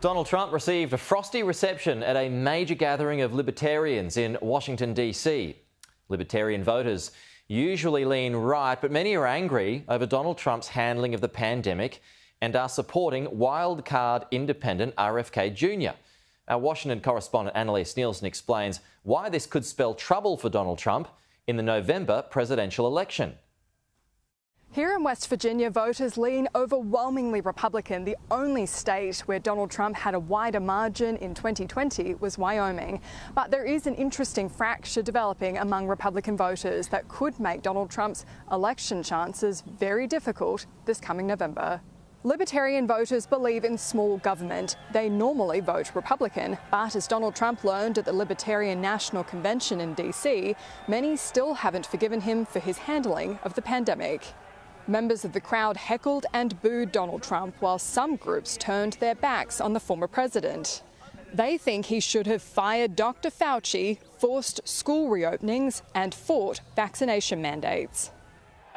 Donald Trump received a frosty reception at a major gathering of Libertarians in Washington D.C. Libertarian voters usually lean right, but many are angry over Donald Trump's handling of the pandemic and are supporting wildcard independent RFK Jr. Our Washington correspondent Annalise Nielsen explains why this could spell trouble for Donald Trump in the November presidential election. Here in West Virginia, voters lean overwhelmingly Republican. The only state where Donald Trump had a wider margin in 2020 was Wyoming. But there is an interesting fracture developing among Republican voters that could make Donald Trump's election chances very difficult this coming November. Libertarian voters believe in small government. They normally vote Republican, but as Donald Trump learned at the Libertarian National Convention in D.C., many still haven't forgiven him for his handling of the pandemic. Members of the crowd heckled and booed Donald Trump, while some groups turned their backs on the former president. They think he should have fired Dr. Fauci, forced school reopenings, and fought vaccination mandates.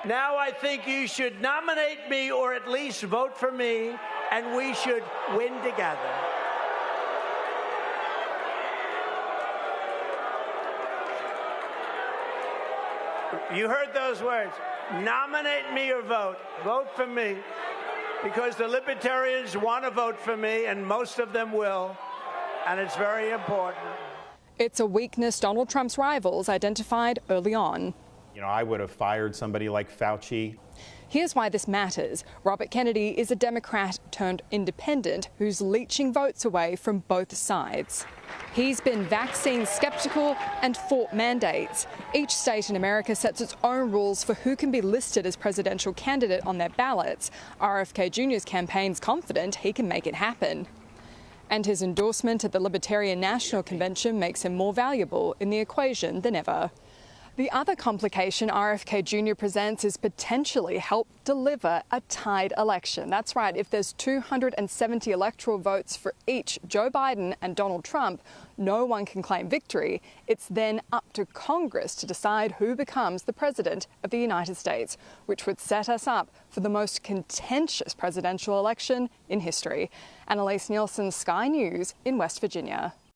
Now I think you should nominate me or at least vote for me, and we should win together. You heard those words. Nominate me or vote. Vote for me. Because the Libertarians want to vote for me, and most of them will. And it's very important. It's a weakness Donald Trump's rivals identified early on. I would have fired somebody like Fauci. Here's why this matters. Robert Kennedy is a Democrat turned independent who's leeching votes away from both sides. He's been vaccine skeptical and fought mandates. Each state in America sets its own rules for who can be listed as presidential candidate on their ballots. RFK Jr.'s campaign's confident he can make it happen. And his endorsement at the Libertarian National Convention makes him more valuable in the equation than ever. The other complication RFK Jr. presents is potentially help deliver a tied election. That's right, if there's 270 electoral votes for each Joe Biden and Donald Trump, no one can claim victory. It's then up to Congress to decide who becomes the president of the United States, which would set us up for the most contentious presidential election in history. Annalise Nielsen, Sky News in West Virginia.